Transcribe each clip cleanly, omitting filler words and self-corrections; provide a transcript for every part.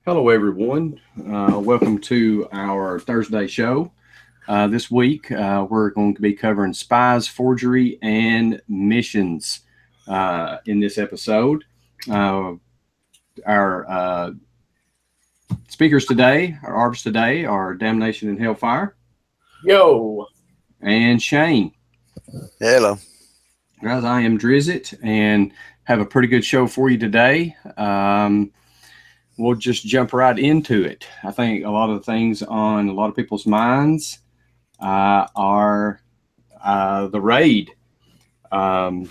Hello, everyone. Welcome to our Thursday show. This week, we're going to be covering Spies, Forgery, and Missions in this episode. Our speakers today, our artists today, are Damnation-n-Hellfire Yo. and Shane. Hello. Guys, I am Drizzt and have a pretty good show for you today. We'll just jump right into it. I think a lot of the things on a lot of people's minds are the raid. What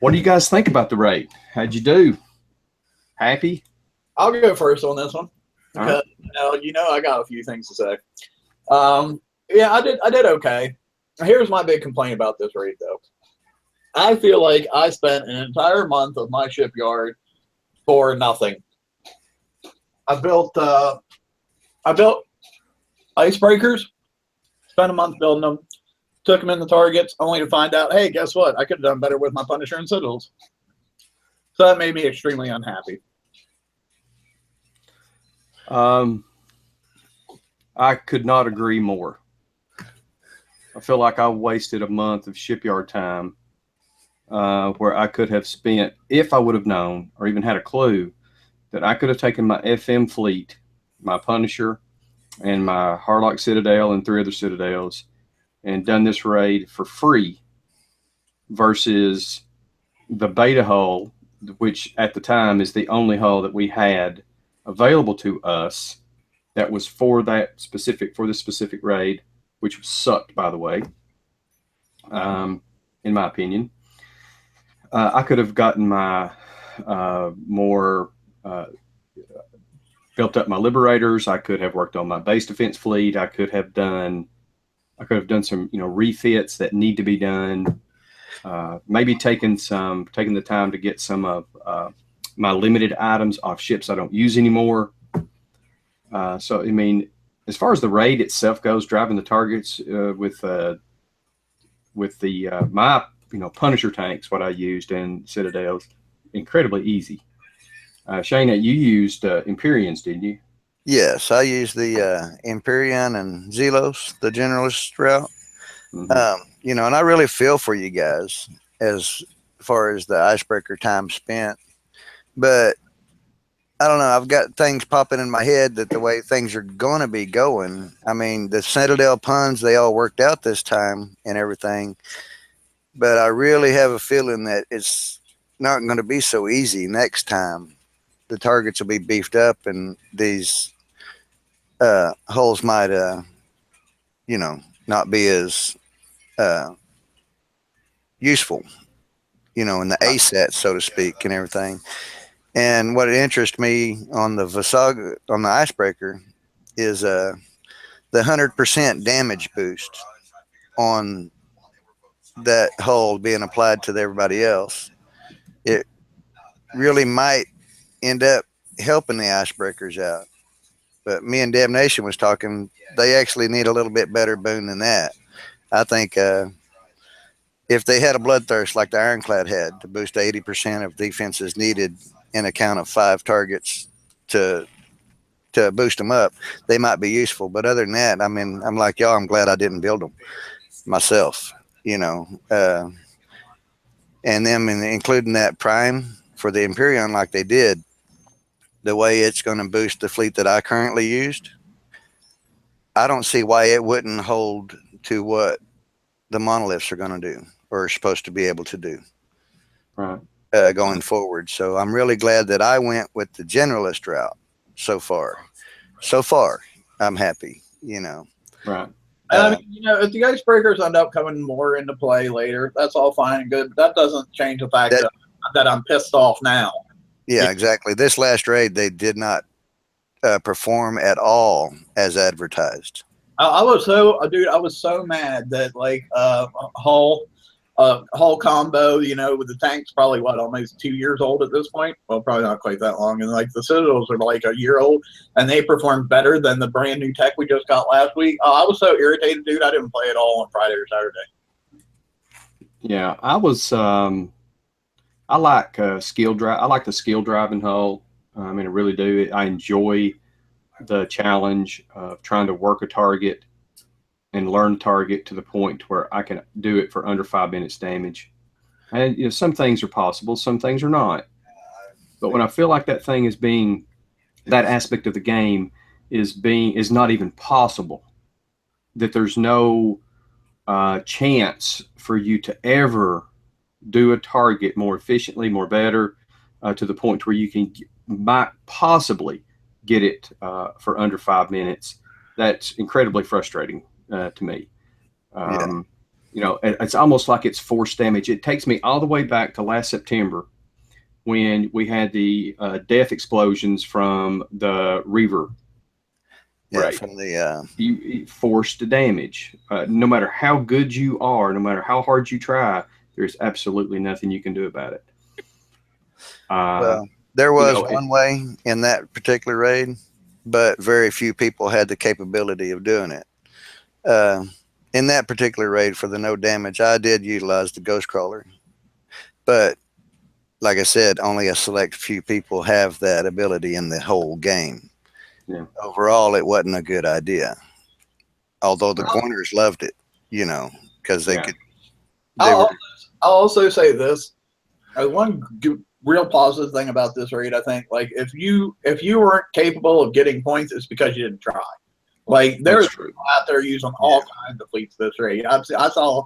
do you guys think about the raid? How'd you do? Happy? I'll go first on this one because I got a few things to say. Yeah, I did okay. Here's my big complaint about this raid, though. I feel like I spent an entire month of my shipyard for nothing. I built icebreakers, spent a month building them, took them in the targets, only to find out, hey, guess what? I could have done better with my Punisher and Citadels. So that made me extremely unhappy. I could not agree more. I feel like I wasted a month of shipyard time where I could have spent, if I would have known or even had a clue, that I could have taken my FM fleet, my Punisher, and my Harlock Citadel and 3 other Citadels and done this raid for free versus the beta hull, which at the time is the only hull that we had available to us that was for this specific raid, which sucked, by the way, in my opinion. I could have gotten my more built up my Liberators. I could have worked on my base defense fleet. I could have done some refits that need to be done. Maybe taking the time to get some of my limited items off ships I don't use anymore. So I mean, as far as the raid itself goes, driving the targets with my Punisher tanks, what I used in Citadels, incredibly easy. Shane, you used Empyreans, didn't you? Yes, I used the Empyrean and Zelos, the generalist route. Mm-hmm. And I really feel for you guys as far as the icebreaker time spent. But I don't know. I've got things popping in my head that the way things are going to be going. I mean, the Citadel puns, they all worked out this time and everything. But I really have a feeling that it's not going to be so easy next time. The targets will be beefed up and these holes might, not be as useful, in the A set, so to speak, and everything. And what interests me on the Vasaga, on the icebreaker, is the 100% damage boost on that hull being applied to everybody else. It really might end up helping the icebreakers out. But me and Damnation was talking, they actually need a little bit better boon than that. I think if they had a bloodthirst like the Ironclad had to boost 80% of defenses needed in a count of 5 targets to boost them up, they might be useful. But other than that, I mean, I'm like y'all, I'm glad I didn't build them myself, and them including that prime for the Empyrean like they did, the way it's going to boost the fleet that I currently used, I don't see why it wouldn't hold to what the monoliths are going to do or are supposed to be able to do going forward. So I'm really glad that I went with the generalist route so far. So far, I'm happy, Right. I mean, if the icebreakers end up coming more into play later, that's all fine and good. But that doesn't change the fact that I'm pissed off now. Yeah, exactly. This last raid, they did not perform at all as advertised. I was so mad that Hull combo, with the tanks probably almost 2 years old at this point. Well, probably not quite that long. And the Citadels are like a year old, and they performed better than the brand new tech we just got last week. I was so irritated, dude. I didn't play it all on Friday or Saturday. Yeah, I was. I like skill drive. I like the skill driving hull. I mean, I really do. I enjoy the challenge of trying to work a target and learn target to the point where I can do it for under 5 minutes damage. And you know, some things are possible, some things are not. But when I feel like that thing is being, that aspect of the game is not even possible, that there's no chance for you to ever do a target more efficiently, more better, to the point where you might possibly get it for under 5 minutes. That's incredibly frustrating to me. You know, it's almost like it's forced damage. It takes me all the way back to last September when we had the death explosions from the Reaver. Yeah, right. From the You forced damage. No matter how good you are, no matter how hard you try, there's absolutely nothing you can do about it. well, there was one way in that particular raid, but very few people had the capability of doing it. In that particular raid for the no damage, I did utilize the ghost crawler, but like I said, only a select few people have that ability in the whole game. Yeah. Overall, it wasn't a good idea. Although the corners loved it, you know, because they could. I'll also say this: one real positive thing about this raid, I think, like if you weren't capable of getting points, it's because you didn't try. Like there's people out there using all kinds of fleets this raid. I saw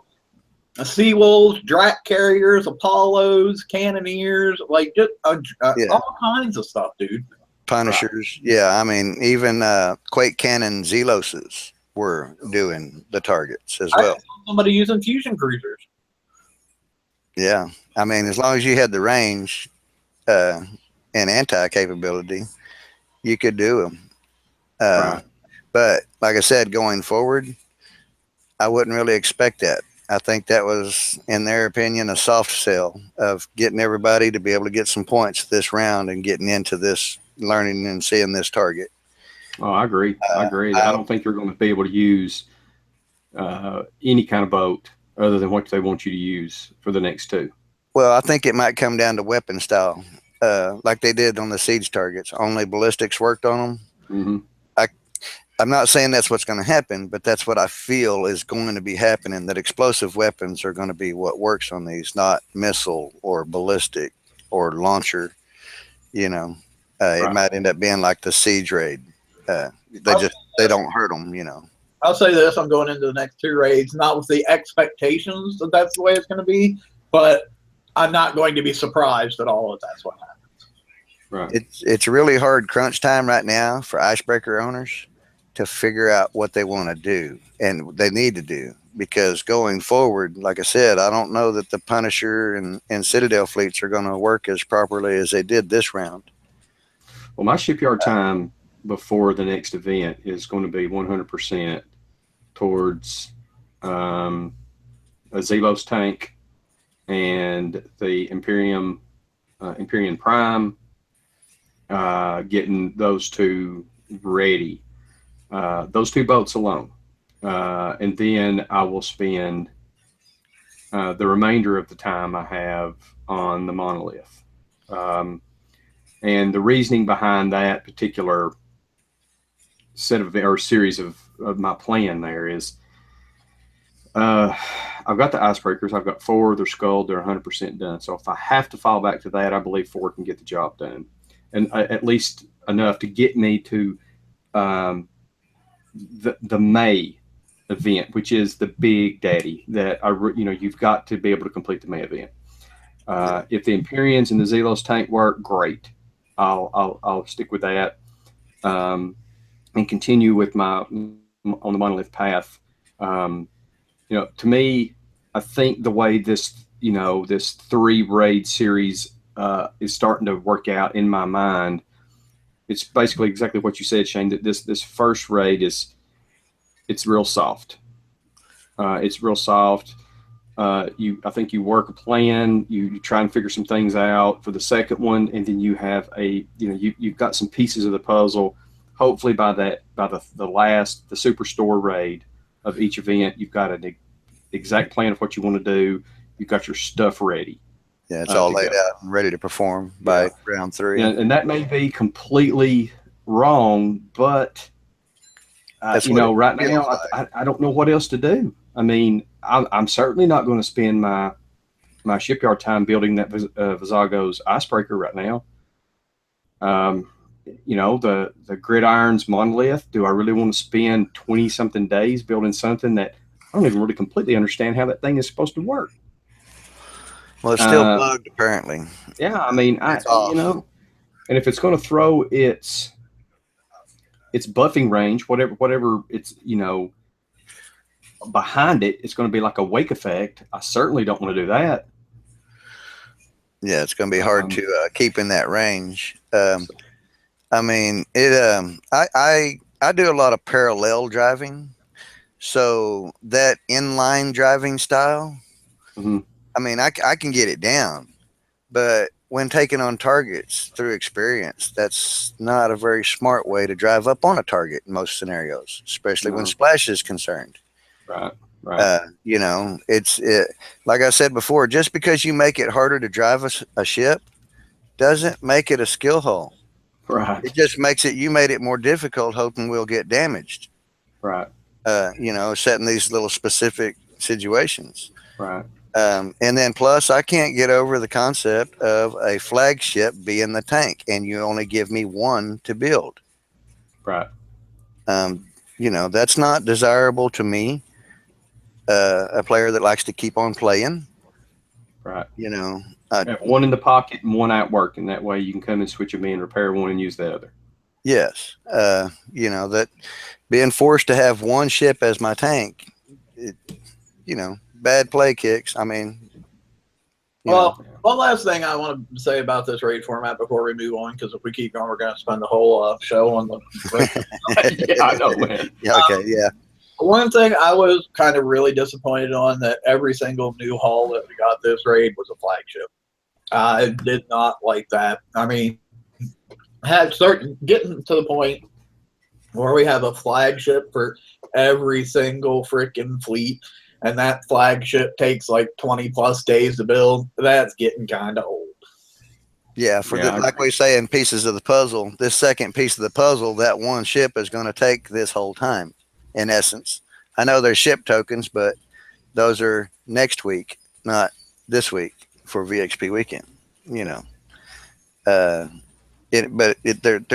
Seawolves, Drac carriers, Apollos, Cannoneers, like just all kinds of stuff, dude. Punishers, yeah. I mean, even Quake Cannon Zeloses were doing the targets as well. I saw somebody using fusion cruisers. Yeah, I mean, as long as you had the range and anti capability, you could do them. But like I said, going forward, I wouldn't really expect that. I think that was, in their opinion, a soft sell of getting everybody to be able to get some points this round and getting into this, learning and seeing this target. Oh, I agree. I agree. I don't think you're going to be able to use any kind of boat other than what they want you to use for the next two. Well, I think it might come down to weapon style, like they did on the siege targets. Only ballistics worked on them. Mm-hmm. I'm not saying that's what's going to happen, but that's what I feel is going to be happening, that explosive weapons are going to be what works on these, not missile or ballistic or launcher. You know, it might end up being like the siege raid. They don't hurt them, you know. I'll say this: I'm going into the next two raids not with the expectations that that's the way it's going to be, but I'm not going to be surprised at all if that's what happens. Right. It's really hard crunch time right now for icebreaker owners to figure out what they want to do and they need to do, because going forward, like I said, I don't know that the Punisher and Citadel fleets are going to work as properly as they did this round. Well, my shipyard time before the next event is going to be 100% towards a Zelos tank and the Imperium Prime, getting those two ready. Those two boats alone. And then I will spend the remainder of the time I have on the monolith. And the reasoning behind that particular series of my plan there is I've got the icebreakers. I've got 4. They're sculled. They're 100% done. So if I have to fall back to that, I believe 4 can get the job done. And at least enough to get me to the May event, which is the big daddy that you've got to be able to complete the May event. If the Empyreans and the Zelos tank work, great. I'll stick with that and continue with on the monolith path. To me, I think the way this 3 raid series is starting to work out in my mind, it's basically exactly what you said, Shane, that this first raid it's real soft. It's real soft. I think you work a plan, you try and figure some things out for the second one, and then you have you've got some pieces of the puzzle. Hopefully by the superstore raid of each event, you've got an exact plan of what you want to do. You've got your stuff ready. Yeah, it's all laid out and ready to perform by round 3. And that may be completely wrong, but you know, right now I don't know what else to do. I mean, I'm certainly not going to spend my shipyard time building that Visago's icebreaker right now. You know, the Gridiron's monolith. Do I really want to spend 20-something days building something that I don't even really completely understand how that thing is supposed to work? Well, it's still bugged, apparently. Yeah, I mean, you know, and if it's going to throw its buffing range, whatever it's, you know, behind it, it's going to be like a wake effect. I certainly don't want to do that. Yeah, it's going to be hard to keep in that range. I mean, I do a lot of parallel driving, so that inline driving style. I mean, I can get it down, but when taking on targets through experience, that's not a very smart way to drive up on a target in most scenarios, especially when splash is concerned. Right. You know, like I said before, just because you make it harder to drive a ship doesn't make it a skill hole. Right. It just makes it, you made it more difficult, hoping we'll get damaged. Right. You know, setting these little specific situations. Right. And then plus, I can't get over the concept of a flagship being the tank, and you only give me one to build. Right. You know, that's not desirable to me. A player that likes to keep on playing. Right. You know, have one in the pocket and one out working. That way you can come and switch them in, repair one, and use the other. Yes. You know, that being forced to have one ship as my tank, you know, bad play kicks. I mean, well, one last thing I want to say about this raid format before we move on, because if we keep going, we're going to spend the whole show on the. Yeah, I know, man. Yeah, okay, yeah. One thing I was kind of really disappointed on, that every single new hull that we got this raid was a flagship. I did not like that. I mean, getting to the point where we have a flagship for every single freaking fleet, and that flagship takes like 20 plus days to build. That's getting kind of old. Yeah, like we say in pieces of the puzzle, this second piece of the puzzle, that one ship is going to take this whole time, in essence. I know there's ship tokens, but those are next week, not this week for VXP weekend, you know. They're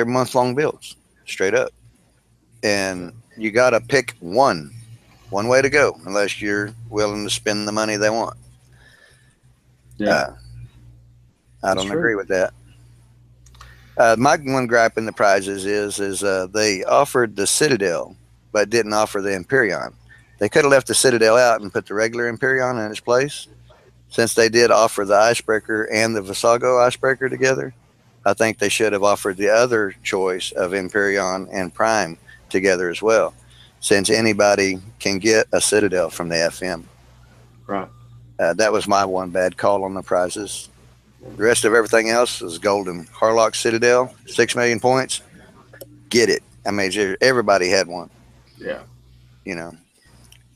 month-long builds, straight up. And you got to pick one way to go, unless you're willing to spend the money they want. Yeah. I don't agree with that. My one gripe in the prizes is they offered the Citadel, but didn't offer the Empyrean. They could have left the Citadel out and put the regular Empyrean in its place. Since they did offer the icebreaker and the Visago icebreaker together, I think they should have offered the other choice of Empyrean and Prime together as well, since anybody can get a Citadel from the FM. Right. That was my one bad call on the prizes. The rest of everything else is golden. Harlock Citadel, 6 million points. Get it. I mean, everybody had one. Yeah. You know,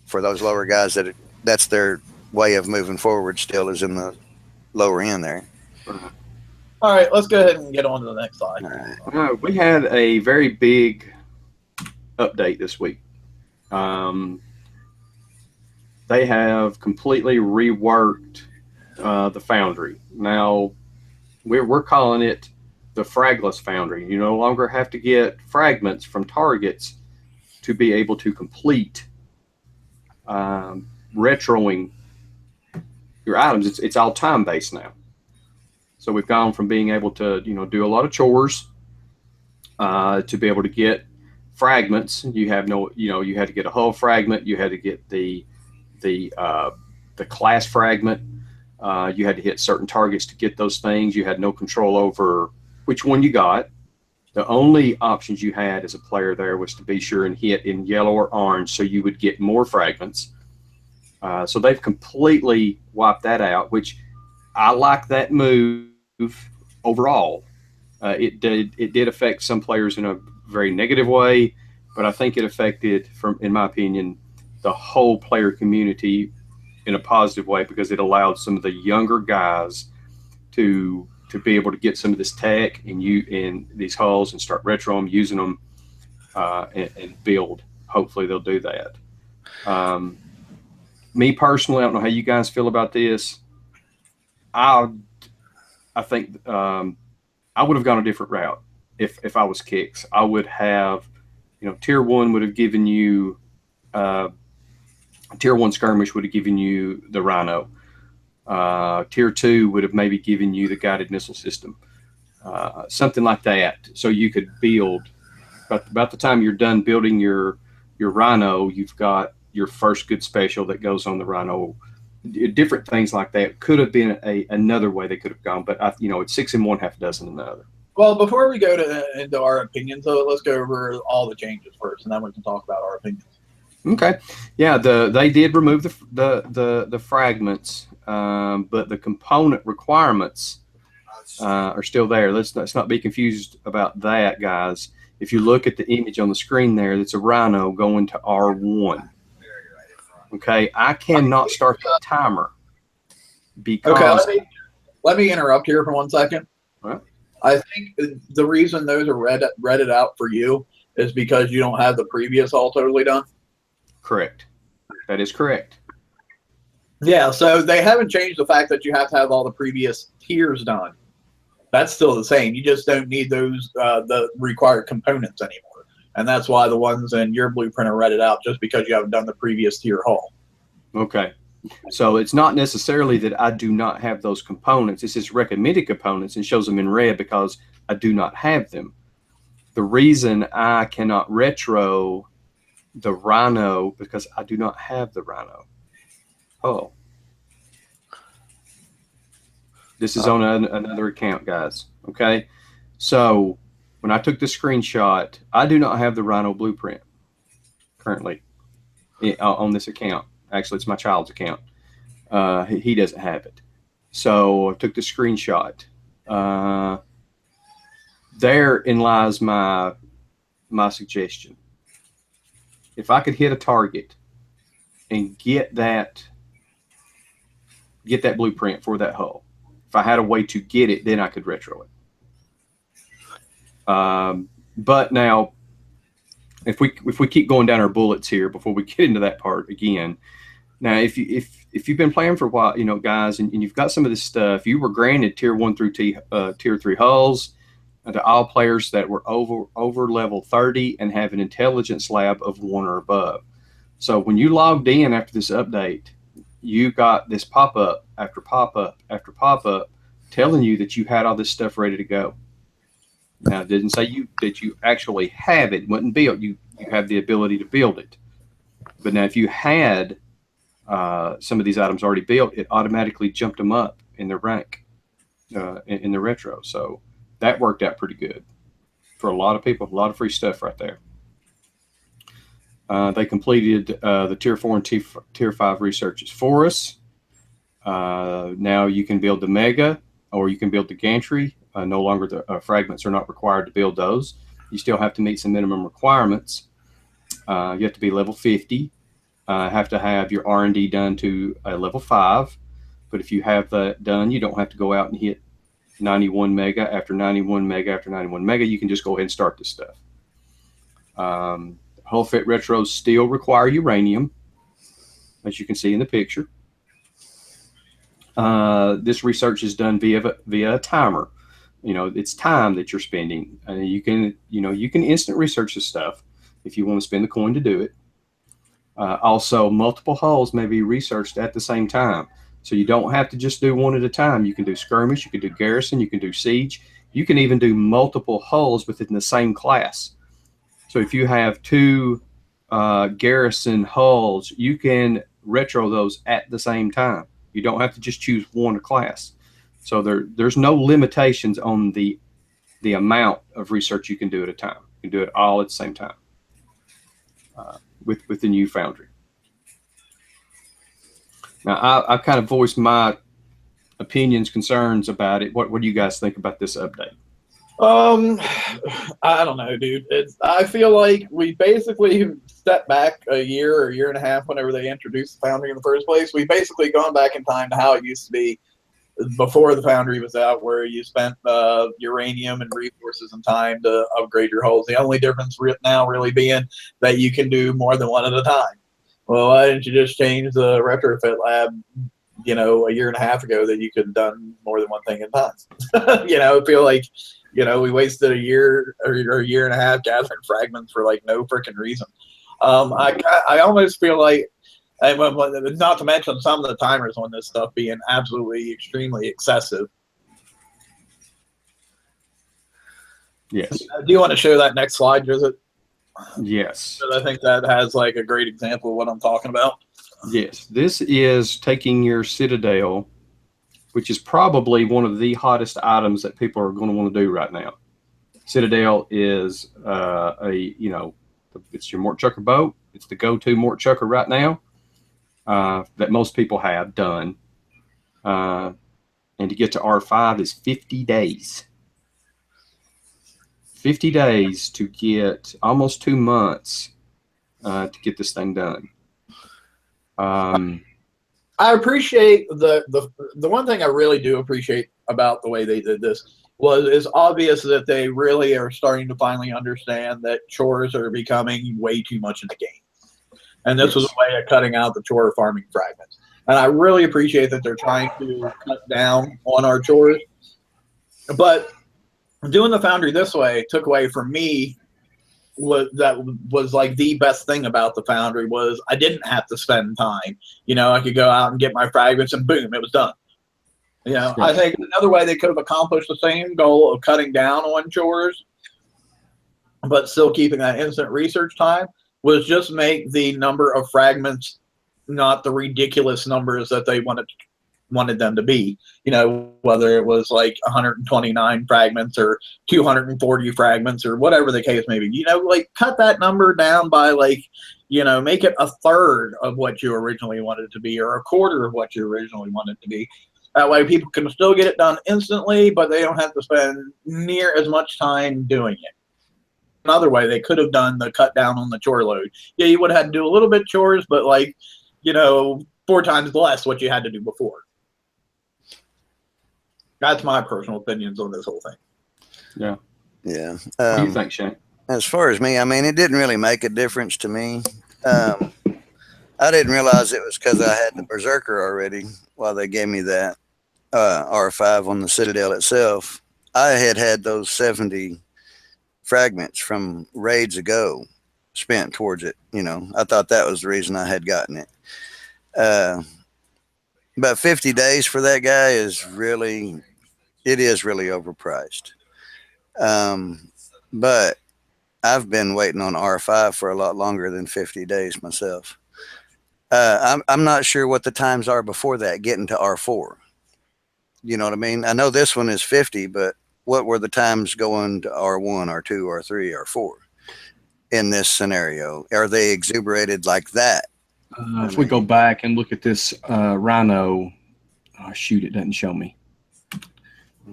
for those lower guys, that's their way of moving forward still, is in the lower end there. All right, let's go ahead and get on to the next slide. All right. We had a very big update this week. They have completely reworked the Foundry. Now, we're calling it the Fragless Foundry. You no longer have to get fragments from targets to be able to complete retroing your items. It's all time-based now. So we've gone from being able to, you know, do a lot of chores to be able to get fragments. You have no, you know, you had to get a hull fragment. You had to get the class fragment. You had to hit certain targets to get those things. You had no control over which one you got. The only options you had as a player there was to be sure and hit in yellow or orange, so you would get more fragments. So they've completely wiped that out, which I like that move overall. It did affect some players in a very negative way, but I think it affected, in my opinion, the whole player community in a positive way, because it allowed some of the younger guys to be able to get some of this tech and you in these hulls and start retro them, using them, and build. Hopefully they'll do that. Me personally, I don't know how you guys feel about this. I think I would have gone a different route if I was Kicks. I would have, tier 1 would have given you tier 1 skirmish would have given you the Rhino. Tier 2 would have maybe given you the guided missile system, something like that. So you could build about the time you're done building your Rhino, you've got your first good special that goes on the Rhino. Different things like that could have been another way they could have gone, but it's 6 in one, half a dozen in the other. Well, before we go into our opinions, so let's go over all the changes first, and then we can talk about our opinions. Okay, yeah, they did remove the fragments, but the component requirements are still there. Let's not be confused about that, guys. If you look at the image on the screen there, that's a Rhino going to R1. Okay, I cannot start the timer because. Okay, let me interrupt here for 1 second. What? I think the reason those are redded out for you is because you don't have the previous all totally done. Correct. That is correct. Yeah, so they haven't changed the fact that you have to have all the previous tiers done. That's still the same. You just don't need those the required components anymore. And that's why the ones in your blueprint are redded out, just because you haven't done the previous tier hull. Okay. So it's not necessarily that I do not have those components. It's just recommended components and shows them in red because I do not have them. The reason I cannot retro the Rhino because I do not have the Rhino. Oh. This is on another account, guys. Okay. So when I took the screenshot, I do not have the Rhino blueprint currently on this account. Actually, it's my child's account. He doesn't have it. So I took the screenshot. Therein lies my suggestion. If I could hit a target and get that blueprint for that hull, if I had a way to get it, then I could retro it. But now, if we keep going down our bullets here before we get into that part again, now if you've been playing for a while, guys, and you've got some of this stuff, you were granted tier 1 through tier 3 hulls to all players that were over level 30 and have an intelligence lab of 1 or above. So when you logged in after this update, you got this pop-up after pop-up after pop-up telling you that you had all this stuff ready to go. Now, it didn't say that you actually have it, wasn't built. You have the ability to build it. But now if you had some of these items already built, it automatically jumped them up in their rank in the retro. So that worked out pretty good for a lot of people. A lot of free stuff right there. They completed the tier 4 and tier 5 researches for us. Now you can build the Mega, or you can build the gantry. No longer the fragments are not required to build those. You still have to meet some minimum requirements. You have to be level 50. Have to have your R&D done to a level 5. But if you have that done, you don't have to go out and hit 91 mega after 91 mega after 91 mega. You can just go ahead and start this stuff. Hull fit retros still require uranium, as you can see in the picture. This research is done via a timer. It's time that you're spending. You can instant research this stuff if you want to spend the coin to do it. Also, multiple hulls may be researched at the same time. So you don't have to just do one at a time. You can do skirmish, you can do garrison, you can do siege. You can even do multiple hulls within the same class. So if you have 2 garrison hulls, you can retro those at the same time. You don't have to just choose one class. So there's no limitations on the amount of research you can do at a time. You can do it all at the same time with the new Foundry. Now, I've kind of voiced my opinions, concerns about it. What do you guys think about this update? I don't know, dude. I feel like we basically stepped back a year or year and a half whenever they introduced the Foundry in the first place. We've basically gone back in time to how it used to be. before the Foundry was out, where you spent uranium and resources and time to upgrade your hulls. The only difference now really being that you can do more than one at a time. Well, why didn't you just change the retrofit lab, a year and a half ago, that you could have done more than one thing at a time? I feel like, we wasted a year or a year and a half gathering fragments for like no freaking reason. I almost feel like, not to mention some of the timers on this stuff being absolutely extremely excessive. Yes. Do you want to show that next slide, Joseph? Yes. Because I think that has like a great example of what I'm talking about. Yes. This is taking your Citadel, which is probably one of the hottest items that people are going to want to do right now. Citadel is it's your Mort Chucker boat. It's the go-to Mort Chucker right now. That most people have done. And to get to R5 is 50 days. 50 days to get almost 2 months to get this thing done. I appreciate the one thing I really do appreciate about the way they did this it's obvious that they really are starting to finally understand that chores are becoming way too much in the game. And this was a way of cutting out the chore farming fragments. And I really appreciate that they're trying to cut down on our chores. But doing the Foundry this way took away from me that was like the best thing about the Foundry was I didn't have to spend time. I could go out and get my fragments and boom, it was done. I think another way they could have accomplished the same goal of cutting down on chores, but still keeping that instant research time, was just make the number of fragments not the ridiculous numbers that they wanted them to be. Whether it was like 129 fragments or 240 fragments or whatever the case may be. Cut that number down by make it a third of what you originally wanted it to be, or a quarter of what you originally wanted it to be. That way people can still get it done instantly, but they don't have to spend near as much time doing it. Another way they could have done the cut down on the chore load. Yeah, you would have had to do a little bit chores, but 4 times less what you had to do before. That's my personal opinions on this whole thing. Yeah. Yeah. What do you think, Shane? As far as me, it didn't really make a difference to me. I didn't realize it was because I had the Berserker already while they gave me that R5 on the Citadel itself. I had those 70 fragments from raids ago spent towards it. I thought that was the reason I had gotten it. But 50 days for that guy is really overpriced. But I've been waiting on R5 for a lot longer than 50 days myself. I'm not sure what the times are before that getting to R4. You know what I mean? I know this one is 50, but what were the times going to R1, R2, R3, R4 in this scenario? Are they exuberated like that? If we go back and look at this Rhino, shoot, it doesn't show me.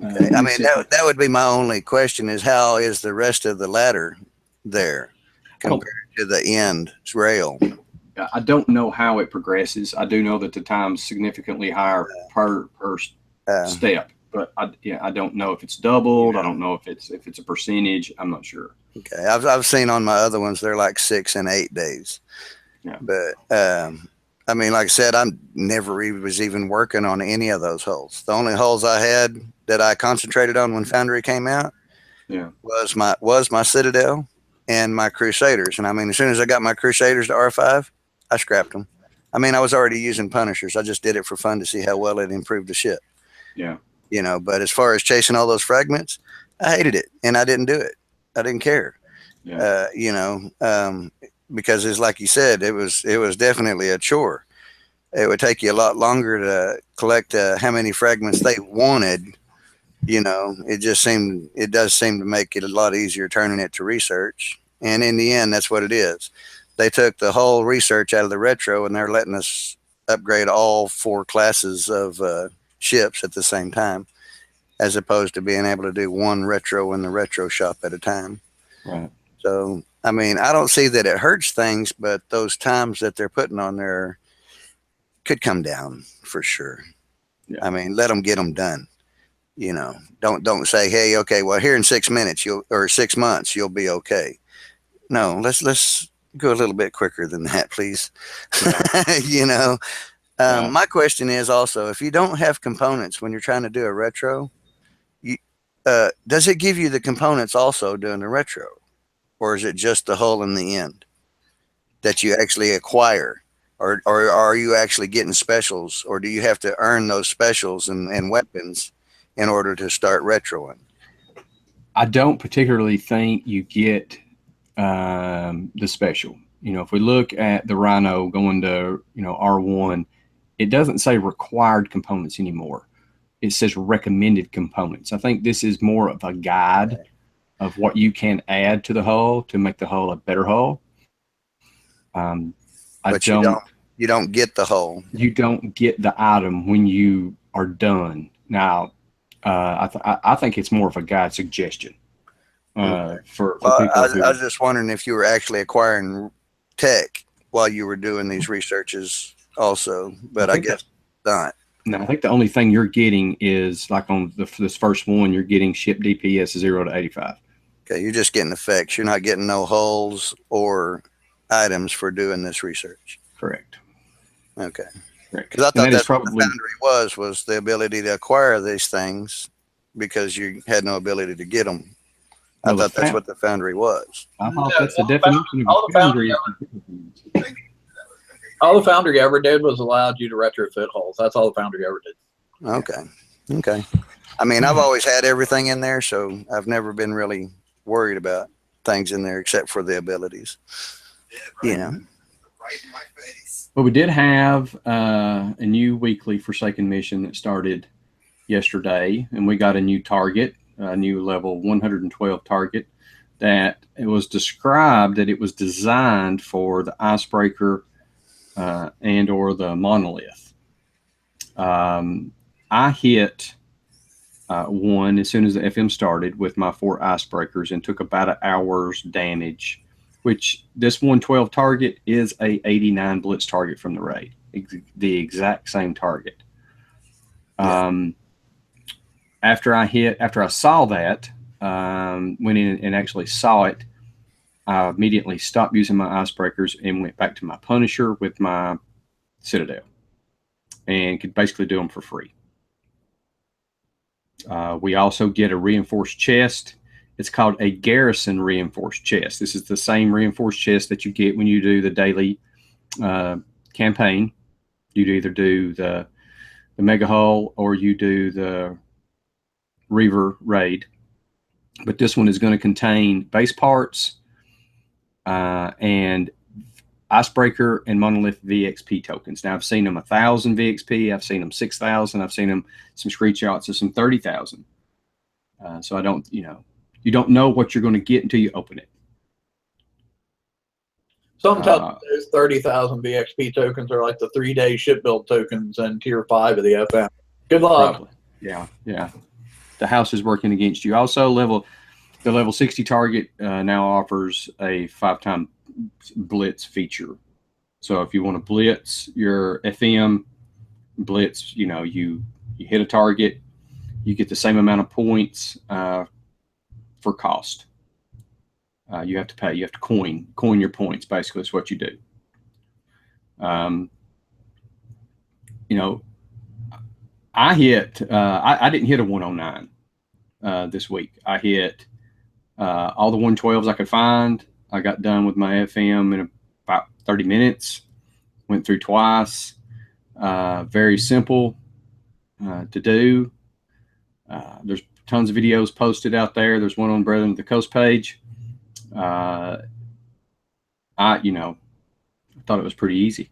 Okay. That would be my only question is how is the rest of the ladder there compared to the end rail? I don't know how it progresses. I do know that the time's significantly higher per step, but I don't know if it's doubled. I don't know if it's a percentage. I'm not sure. Okay, I've seen on my other ones they're like 6 and 8 days. Yeah. But like I said, I never was even working on any of those hulls. The only hulls I had that I concentrated on when Foundry came out, was my Citadel and my Crusaders. And as soon as I got my Crusaders to R5, I scrapped them. I was already using Punishers. I just did it for fun to see how well it improved the ship. Yeah. But as far as chasing all those fragments, I hated it and I didn't do it. I didn't care. Yeah. Because it's like you said, it was definitely a chore. It would take you a lot longer to collect how many fragments they wanted. It does seem to make it a lot easier turning it to research. And in the end, that's what it is. They took the whole research out of the retro and they're letting us upgrade all 4 classes of ships at the same time, as opposed to being able to do one retro in the retro shop at a time. Right. So, I don't see that it hurts things, but those times that they're putting on there could come down for sure. Yeah. I mean, let them get them done. You know, don't say, hey, okay, well, here in 6 minutes, or 6 months, you'll be okay. No, let's go a little bit quicker than that, please. You know, my question is also, if you don't have components when you're trying to do a retro, does it give you the components also doing the retro, or is it just the hull in the end that you actually acquire, or are you actually getting specials, or do you have to earn those specials and weapons in order to start retroing? I don't particularly think you get the special. You know, if we look at the Rhino going to, you know, R1, it doesn't say required components anymore. It says recommended components. I think this is more of a guide of what you can add to the hull to make the hull a better hull. But you don't get the hull. You don't get the item when you are done. Now, I think it's more of a guide suggestion for people. I was just wondering if you were actually acquiring tech while you were doing these researches also, but I guess not. No, I think the only thing you're getting is like on this first one, you're getting ship DPS 0 to 85. Okay, you're just getting effects. You're not getting no hulls or items for doing this research. Correct. Okay. Because I thought that's probably what the Foundry was the ability to acquire these things because you had no ability to get them. I thought that's what the Foundry was. I thought that's the definition of a Foundry. All the Foundry ever did was allowed you to retrofit hulls. That's all the Foundry ever did. Okay. I mean, I've always had everything in there, so I've never been really worried about things in there except for the abilities. You know. Well, we did have a new weekly Forsaken mission that started yesterday, and we got a new target, a new level 112 target that it was described that it was designed for the icebreaker and or the monolith. I hit one as soon as the FM started with my 4 icebreakers and took about an hour's damage, which this 112 target is a 89 blitz target from the raid, the exact same target. After I saw that, went in and actually saw it, I immediately stopped using my icebreakers and went back to my Punisher with my Citadel and could basically do them for free. We also get a reinforced chest. It's called a garrison reinforced chest. This is the same reinforced chest that you get when you do the daily campaign. You'd either do the mega hull or you do the Reaver raid. But this one is going to contain base parts and icebreaker and monolith VXP tokens. Now I've seen them 1,000 VXP. I've seen them 6,000. I've seen them some screenshots of some 30,000. So I don't, you don't know what you're going to get until you open it. Sometimes those 30,000 VXP tokens are like the 3-day ship build tokens and tier 5 of the FM. Good luck. Probably. Yeah. The house is working against you. Also, the level 60 target now offers a 5-time blitz feature. So if you want to blitz your FM blitz, you hit a target, you get the same amount of points for cost. You have to pay. You have to coin your points. Basically, is what you do. I hit. I didn't hit a 109 this week. I hit all the 112s I could find. I got done with my FM in about 30 minutes. Went through twice. Very simple to do. There's tons of videos posted out there. There's one on Brethren of the Coast page. I thought it was pretty easy.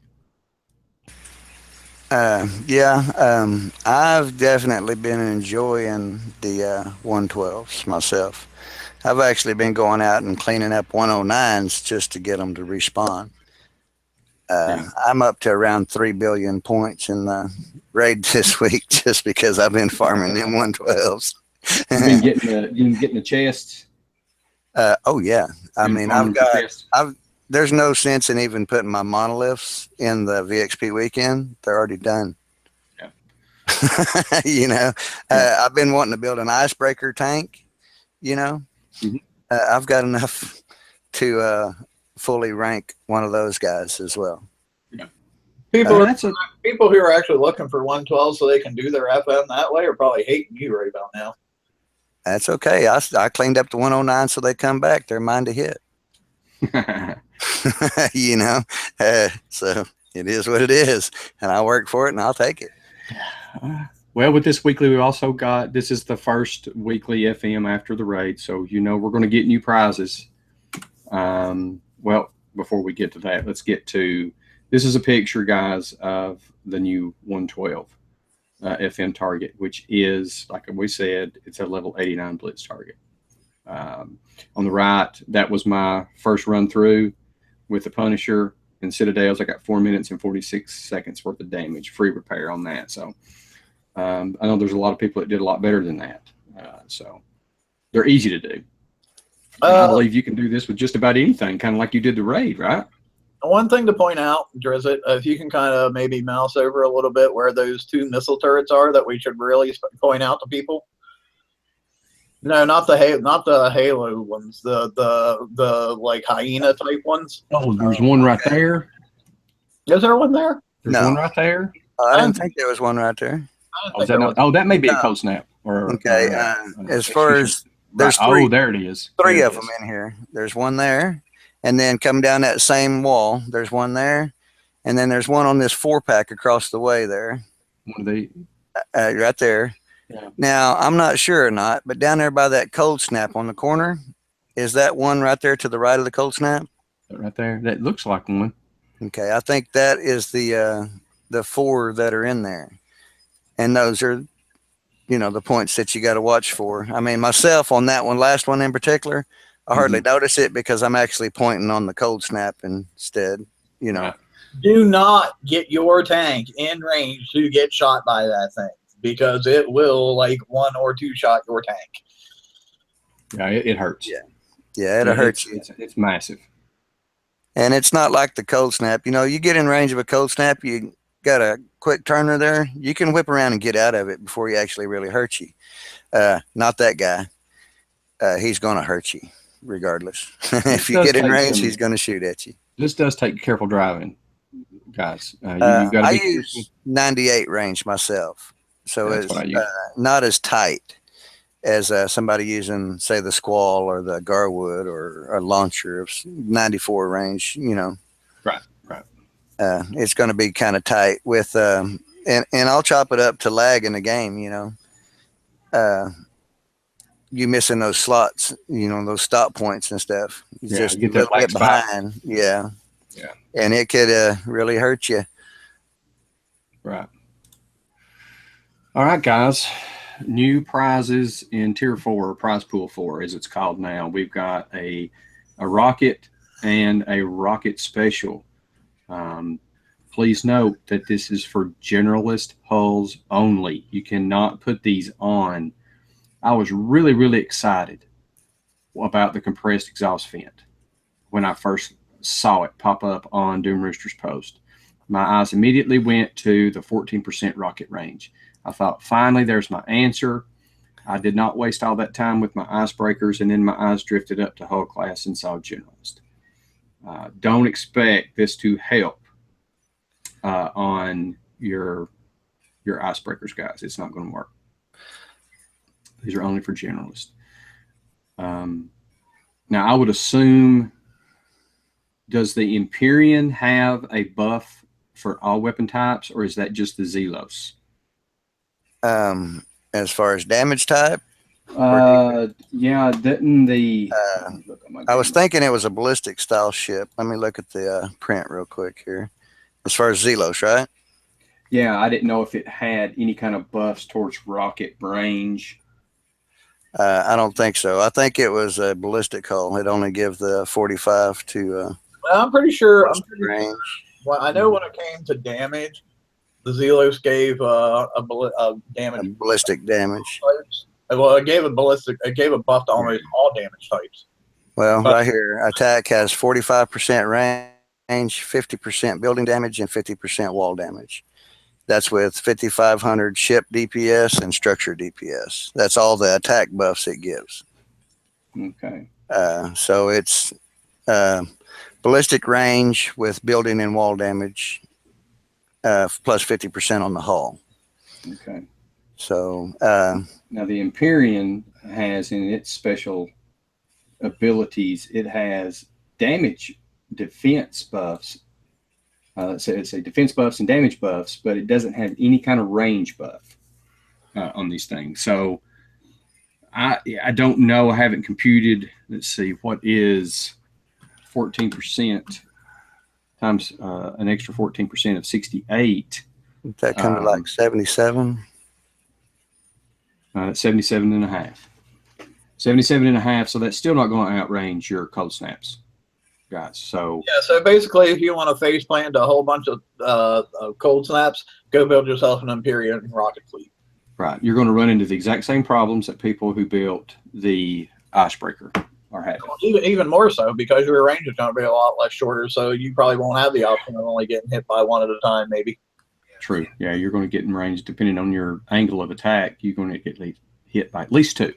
I've definitely been enjoying the 112s myself. I've actually been going out and cleaning up 109s just to get them to respawn. I'm up to around 3 billion points in the raid this week just because I've been farming them 112s. You've been getting the chests? Oh yeah. I mean, there's no sense in even putting my monoliths in the VXP weekend. They're already done. Yeah. You know, I've been wanting to build an icebreaker tank. You know, I've got enough to fully rank one of those guys as well. Yeah. People who are actually looking for 112 so they can do their FM that way are probably hating you right about now. That's okay. I cleaned up the 109 so they come back. They're mine to hit. You know, so it is what it is, and I work for it, and I'll take it. Well, with this weekly, we also got, this is the first weekly FM after the raid, so you know we're going to get new prizes. Well, before we get to that, let's get to, this is a picture, guys, of the new 112 FM target, which is, like we said, it's a level 89 blitz target. On the right, that was my first run through with the Punisher and Citadels. I got 4 minutes and 46 seconds worth of damage, free repair on that. So I know there's a lot of people that did a lot better than that. So they're easy to do. I believe you can do this with just about anything, kind of like you did the raid, right? One thing to point out, Drizzit, if you can kind of maybe mouse over a little bit where those 2 missile turrets are that we should really point out to people. No, not the Halo ones. The like hyena type ones. Oh, there's one right there. Is there one there? There's one right there. I didn't think there was one right there. That may be a cold snap. Or okay. As far as there's three. Oh, there it is. Three of them in here. There's one there, and then come down that same wall. There's one there, and then there's one on this 4-pack across the way there. One of the right there. Yeah. Now, I'm not sure or not, but down there by that cold snap on the corner, is that one right there to the right of the cold snap? Right there. That looks like one. Okay, I think that is the 4 that are in there. And those are, you know, the points that you got to watch for. I mean, myself on that one, last one in particular, I hardly notice it because I'm actually pointing on the cold snap instead, you know. Do not get your tank in range to get shot by that thing, because it will like 1 or 2 shot your tank. Yeah, it hurts. Yeah, it hurts you. It's massive. And it's not like the cold snap. You know, you get in range of a cold snap, you got a quick turner there, you can whip around and get out of it before he actually really hurts you. Not that guy. He's going to hurt you regardless. If you get in range, he's going to shoot at you. This does take careful driving, guys. I use 98 range myself. So it's not as tight as somebody using, say, the Squall or the Garwood or a launcher of 94 range, you know. Right. It's going to be kind of tight with, and I'll chop it up to lag in the game, you know. You missing those slots, you know, those stop points and stuff. You just get behind. Yeah. And it could really hurt you. Right. All right, guys. New prizes in Tier 4, Prize Pool 4, as it's called now. We've got a rocket and a rocket special. Please note that this is for generalist hulls only. You cannot put these on. I was really, really excited about the compressed exhaust vent when I first saw it pop up on Doom Rooster's post. My eyes immediately went to the 14% rocket range. I thought, finally, there's my answer. I did not waste all that time with my icebreakers, and then my eyes drifted up to hull class and saw generalist. Don't expect this to help on your icebreakers, guys. It's not going to work. These are only for generalists. Now, I would assume, does the Empyrean have a buff for all weapon types, or is that just the Zelos? As far as damage type? Yeah, didn't the... I was thinking it was a ballistic style ship. Let me look at the print real quick here. As far as Zelos, right? Yeah, I didn't know if it had any kind of buffs towards rocket range. I don't think so. I think it was a ballistic hull. It only gives the 45 to... well, I'm pretty sure. Range. Well, I know when it came to damage, the Zelos gave a damage. Ballistic damage. Types. Well, it gave a buff to almost all damage types. Well, right here, attack has 45% range, 50% building damage, and 50% wall damage. That's with 5,500 ship DPS and structure DPS. That's all the attack buffs it gives. Okay. So it's ballistic range with building and wall damage, plus 50% on the hull. Okay. So now the Empyrean has in its special abilities, it has damage defense buffs. So it's a defense buffs and damage buffs, but it doesn't have any kind of range buff on these things. So I don't know. I haven't computed. Let's see, what is 14% times an extra 14% of 68? That comes to like 77. 77 and a half. 77 and a half. So that's still not going to outrange your cold snaps, guys. So yeah. So basically, if you want to face plant a whole bunch of cold snaps, go build yourself an Empyrean rocket fleet. Right. You're going to run into the exact same problems that people who built the icebreaker are having. Even more so, because your range is going to be a lot less shorter, so you probably won't have the option of only getting hit by one at a time, maybe. True. Yeah, you're going to get in range, depending on your angle of attack, you're going to get hit by at least two.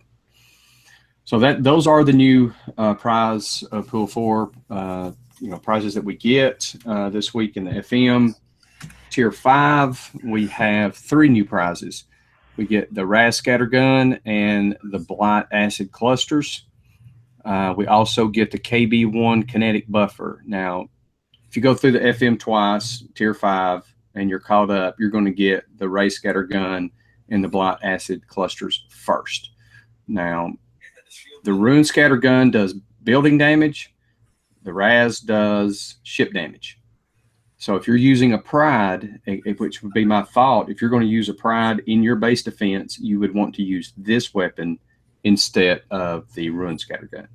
So those are the new prize pool 4 prizes that we get this week in the FM. Tier 5, we have 3 new prizes. We get the Raz Scattergun and the Blight Acid Clusters. We also get the KB1 Kinetic Buffer. Now, if you go through the FM twice, Tier 5, and you're caught up, you're going to get the Raz Scattergun and the Blight Acid Clusters first. Now, the Rune Scattergun does building damage. The Raz does ship damage. So if you're using a Pride, which would be my thought, if you're going to use a Pride in your base defense, you would want to use this weapon instead of the Ruin Scattergun.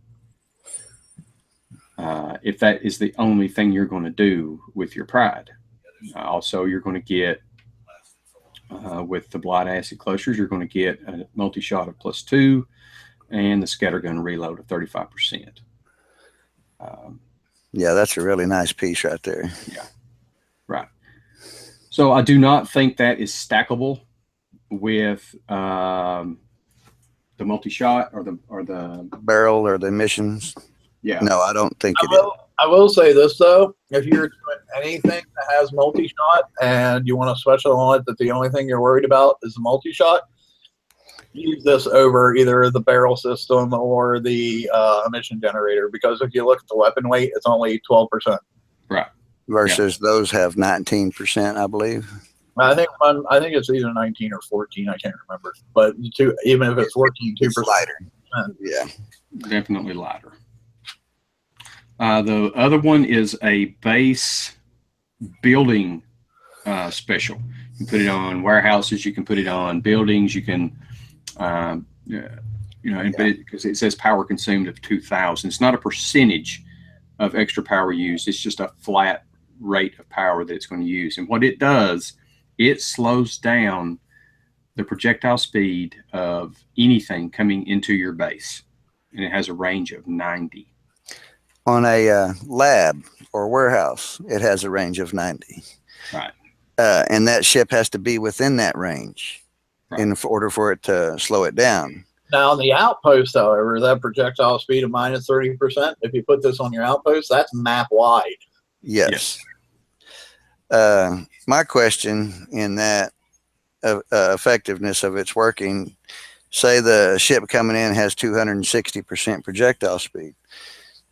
If that is the only thing you're going to do with your Pride. Also, you're going to get, with the Blight Acid Clusters, you're going to get a multi-shot of +2 and the Scattergun reload of 35%. Yeah, that's a really nice piece right there. Yeah. Right. So I do not think that is stackable with the multi-shot or the barrel or the missions. Yeah. No, I don't think it is. I will say this though: if you're doing anything that has multi-shot and you want to special on it, that the only thing you're worried about is the multi-shot, use this over either the barrel system or the emission generator, because if you look at the weapon weight, it's only 12%. Right. Versus those have 19%, I believe. I think it's either 19 or 14. I can't remember, but even if it's 14, 2% lighter. Yeah, definitely lighter. The other one is a base building special. You can put it on warehouses. You can put it on buildings. You can, because it says power consumed of 2,000. It's not a percentage of extra power used. It's just a flat rate of power that it's going to use. And what it does, it slows down the projectile speed of anything coming into your base. And it has a range of 90. On a lab or warehouse, it has a range of 90. Right. And that ship has to be within that range in order for it to slow it down. Now, on the outpost, however, that projectile speed of -30%, if you put this on your outpost, that's map wide. Yes. My question in that effectiveness of its working, say the ship coming in has 260% projectile speed.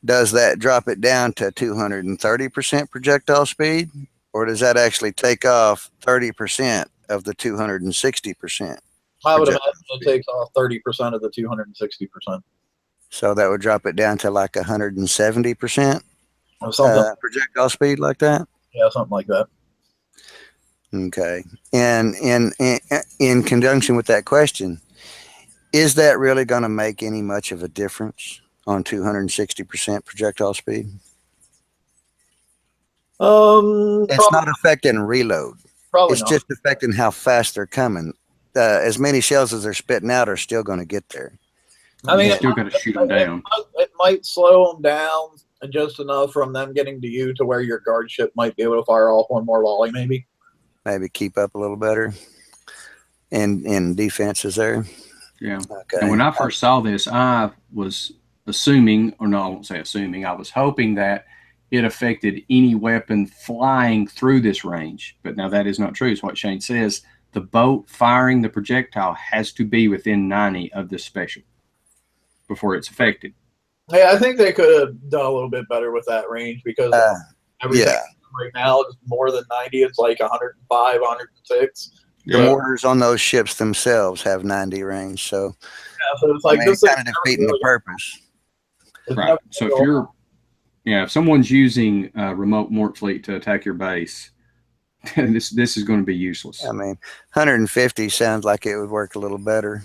Does that drop it down to 230% projectile speed? Or does that actually take off 30% of the 260%? I would imagine it takes off 30% of the 260%. So that would drop it down to like 170% projectile speed, like that? Yeah, something like that. Okay. And in conjunction with that question, is that really going to make any much of a difference on 260% projectile speed? It's not affecting reload. Probably it's not. Just affecting how fast they're coming. As many shells as they're spitting out are still going to get there. I mean, you still got to shoot them down. It might slow them down just enough from them getting to you to where your guard ship might be able to fire off one more volley, maybe. maybe keep up a little better in defenses there. Yeah. Okay. And when I first saw this, I was assuming, or no, I won't say assuming, I was hoping that it affected any weapon flying through this range. But now that is not true. It's what Shane says. The boat firing the projectile has to be within 90 of this special before it's affected. Yeah, I think they could have done a little bit better with that range because everything right now is more than 90. It's like 105, 106. The mortars on those ships themselves have 90 range, so yeah, so it's like I mean, this it's kind of defeating the purpose. Right. So if someone's using a remote mort fleet to attack your base, this is going to be useless. I mean, 150 sounds like it would work a little better.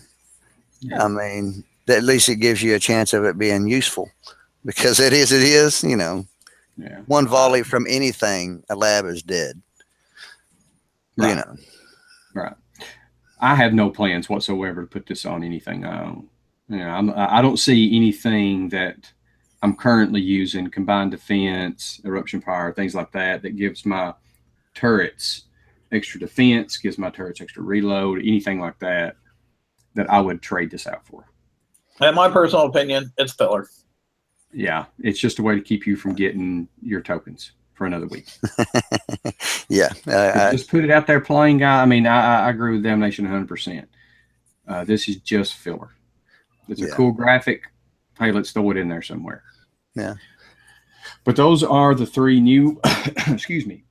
Yeah. I mean, at least it gives you a chance of it being useful, because it is, you know. Yeah. One volley from anything, a lab is dead. Right. You know. Right. I have no plans whatsoever to put this on anything I own. You know, I don't see anything that I'm currently using, combined defense, eruption fire, things like that, that gives my turrets extra defense, gives my turrets extra reload, anything like that, that I would trade this out for. In my personal opinion, it's filler. Yeah, it's just a way to keep you from getting your tokens for another week. Yeah. Just put it out there playing, guy. I mean, I agree with Damnation 100%. This is just filler. It's a cool graphic. Hey, let's throw it in there somewhere. Yeah. But those are the three new, excuse me.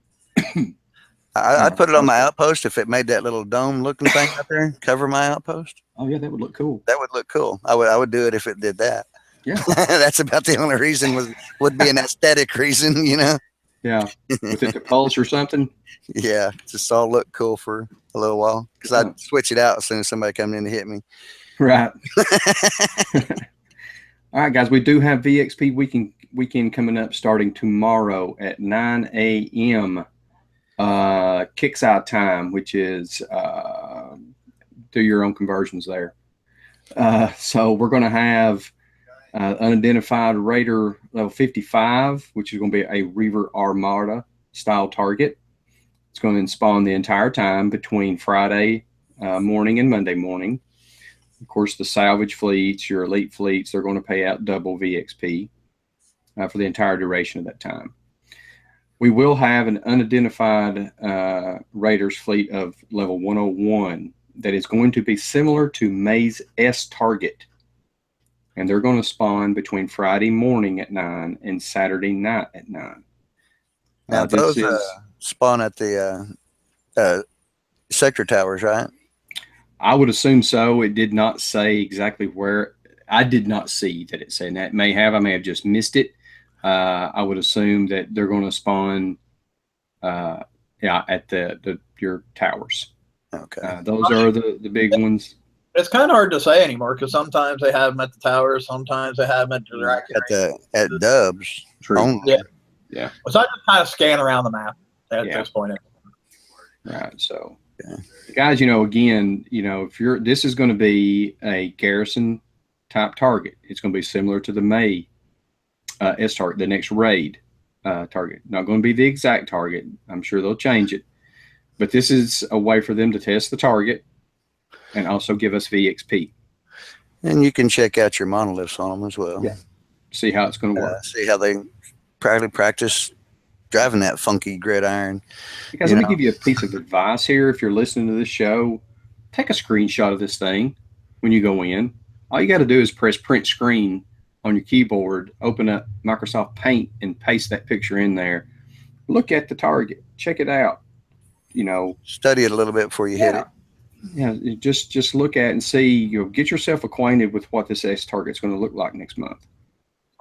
I'd put it on my outpost if it made that little dome looking thing out there, cover my outpost. Oh, yeah, that would look cool. That would look cool. I would do it if it did that. Yeah. That's about the only reason would be an aesthetic reason, you know? Yeah. With it to pulse or something. Yeah. Just all look cool for a little while. Because I'd switch it out as soon as somebody comes in to hit me. Right. All right, guys, we do have VXP weekend coming up starting tomorrow at 9 a.m. Kicks out time, which is do your own conversions there. So we're going to have unidentified Raider level 55, which is going to be a Reaver Armada style target. It's going to spawn the entire time between Friday morning and Monday morning. Of course, the salvage fleets, your elite fleets, they're going to pay out double VXP for the entire duration of that time. We will have an unidentified Raiders fleet of level 101 that is going to be similar to May's S target. And they're going to spawn between Friday morning at 9 and Saturday night at 9. Now, those spawn at the sector towers, right? I would assume so. It did not say exactly where. I did not see that it said that. I may have just missed it. I would assume that they're going to spawn at your towers. Okay. Those are the big ones. It's kind of hard to say anymore because sometimes they have them at the towers, sometimes they have them at Dubs. True. Only. Yeah. So I just kind of scan around the map at this point. Right. So, guys, again, if this is going to be a garrison type target, it's going to be similar to the May S target, the next raid target. Not going to be the exact target. I'm sure they'll change it, but this is a way for them to test the target and also give us VXP. And you can check out your monoliths on them as well. Yeah. See how it's going to work. See how they practice driving that funky gridiron. Guys, let me give you a piece of advice here. If you're listening to this show, take a screenshot of this thing when you go in. All you got to do is press print screen on your keyboard, open up Microsoft Paint, and paste that picture in there. Look at the target. Check it out. Study it a little bit before you hit it. Yeah, just look at it and see. Get yourself acquainted with what this S target's going to look like next month.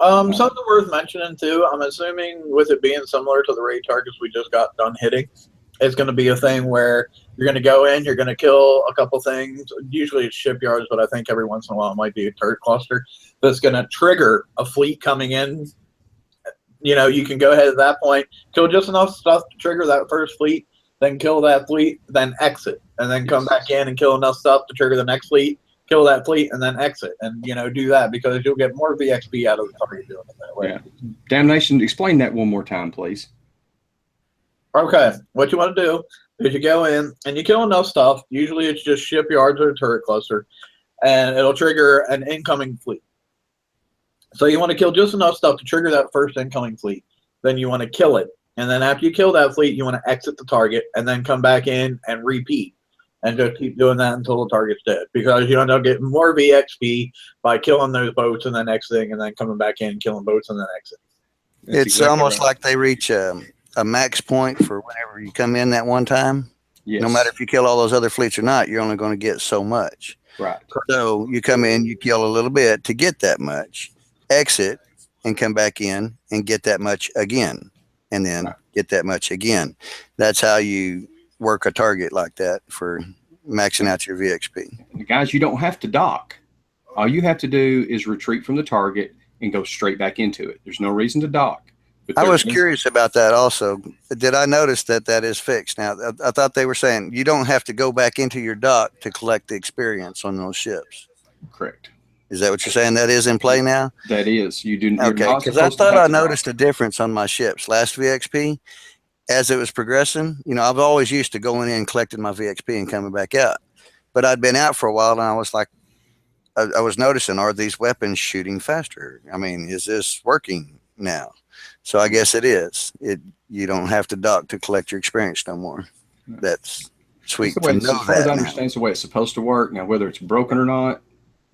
Something worth mentioning too. I'm assuming with it being similar to the raid targets we just got done hitting, it's going to be a thing where you're going to go in, you're going to kill a couple things. Usually it's shipyards, but I think every once in a while it might be a turret cluster that's going to trigger a fleet coming in. You can go ahead at that point, kill just enough stuff to trigger that first fleet, then kill that fleet, then exit, and then come back in and kill enough stuff to trigger the next fleet, kill that fleet, and then exit, and do that because you'll get more VXP out of the target doing it that way. Yeah. Damnation, explain that one more time, please. Okay, what you want to do is you go in and you kill enough stuff. Usually it's just shipyards or a turret cluster, and it'll trigger an incoming fleet. So you want to kill just enough stuff to trigger that first incoming fleet. Then you want to kill it. And then after you kill that fleet, you want to exit the target and then come back in and repeat. And just keep doing that until the target's dead. Because you end up getting more VXP by killing those boats and then exiting and then coming back in and killing boats and then exiting. It's exactly almost right. Like they reach a max point for whenever you come in that one time. Yes. No matter if you kill all those other fleets or not, you're only going to get so much. Right. So you come in, you kill a little bit to get that much, exit, and come back in and get that much again, and then get that much again. That's how you work a target like that for maxing out your VXP. Guys, you don't have to dock. All you have to do is retreat from the target and go straight back into it. There's no reason to dock. I was curious about that also. Did I notice that is fixed? Now, I thought they were saying you don't have to go back into your dock to collect the experience on those ships. Correct. Is that what you're saying? That is in play now? That is. You do. Okay, because I thought I noticed a difference on my ships. Last VXP, as it was progressing, you know, I've always used to going in, collecting my VXP and coming back out. But I'd been out for a while and I was like, I was noticing, are these weapons shooting faster? I mean, is this working now? So I guess it is. You don't have to dock to collect your experience no more. That's sweet to know that. As I understand, it's the way it's supposed to work. Now, whether it's broken or not,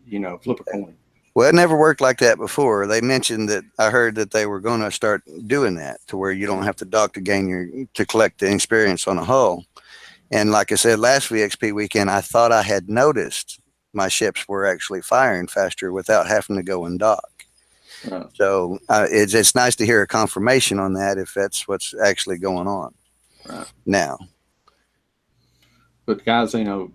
you know, flip a coin. Well, it never worked like that before. They mentioned that I heard that they were going to start doing that to where you don't have to dock to collect the experience on a hull. And like I said, last VXP weekend, I thought I had noticed my ships were actually firing faster without having to go and dock. Right. So it's nice to hear a confirmation on that if that's what's actually going on now. But guys, you know,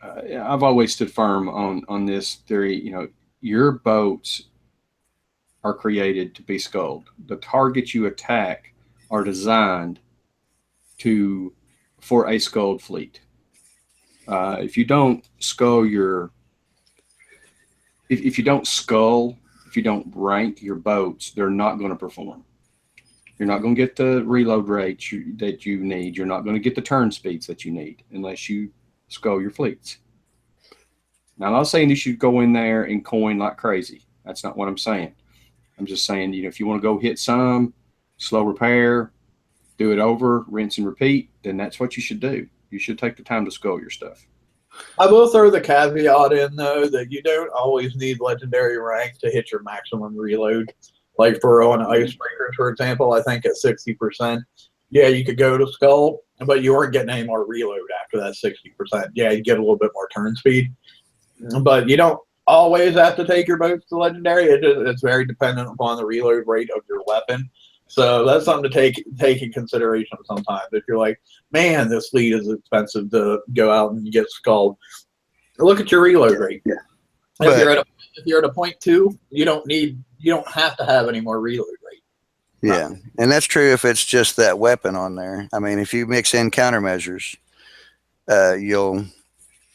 I've always stood firm on this theory. You know, your boats are created to be sculled. The targets you attack are designed for a sculled fleet. If you don't skull if you don't rank your boats, they're not going to perform. You're not going to get the reload rates that you need. You're not going to get the turn speeds that you need unless you skull your fleets. Now, I'm not saying you should go in there and coin like crazy. That's not what I'm saying. I'm just saying, you know, if you want to go hit some, slow repair, do it over, rinse and repeat, then that's what you should do. You should take the time to skull your stuff. I will throw the caveat in, though, that you don't always need legendary rank to hit your maximum reload. Like for on icebreakers, for example, I think at 60%, yeah, you could go to skull, but you weren't getting any more reload after that 60%. Yeah, you get a little bit more turn speed, but you don't always have to take your boats to legendary. It's very dependent upon the reload rate of your weapon. So that's something to take in consideration sometimes. If you're like, man, this fleet is expensive to go out and get skulled, look at your reload rate. Yeah. If you're at a 0.2, you don't have to have any more reload rate. Yeah, and that's true if it's just that weapon on there. I mean, if you mix in countermeasures,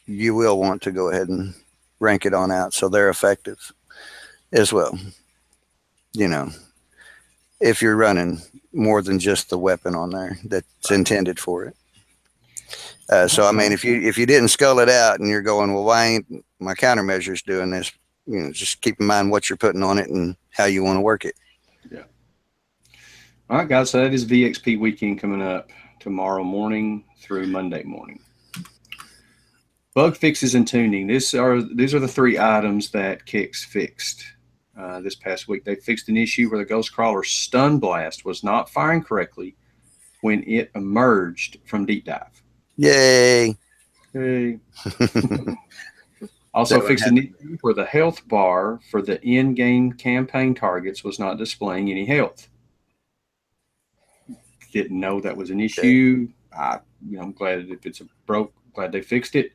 you will want to go ahead and rank it on out so they're effective as well. You know, if you're running more than just the weapon on there that's intended for it. So I mean, if you didn't skull it out and you're going, well, why ain't my countermeasures doing this? You know, just keep in mind what you're putting on it and how you want to work it. Yeah. All right, guys. So that is VXP weekend coming up tomorrow morning through Monday morning. Bug fixes and tuning. These are the 3 items that Kix fixed this past week. They fixed an issue where the Ghost Crawler stun blast was not firing correctly when it emerged from deep dive. Yay! Hey. Also fixed an issue where the health bar for the in-game campaign targets was not displaying any health. Didn't know that was an issue. I'm glad if it's glad they fixed it.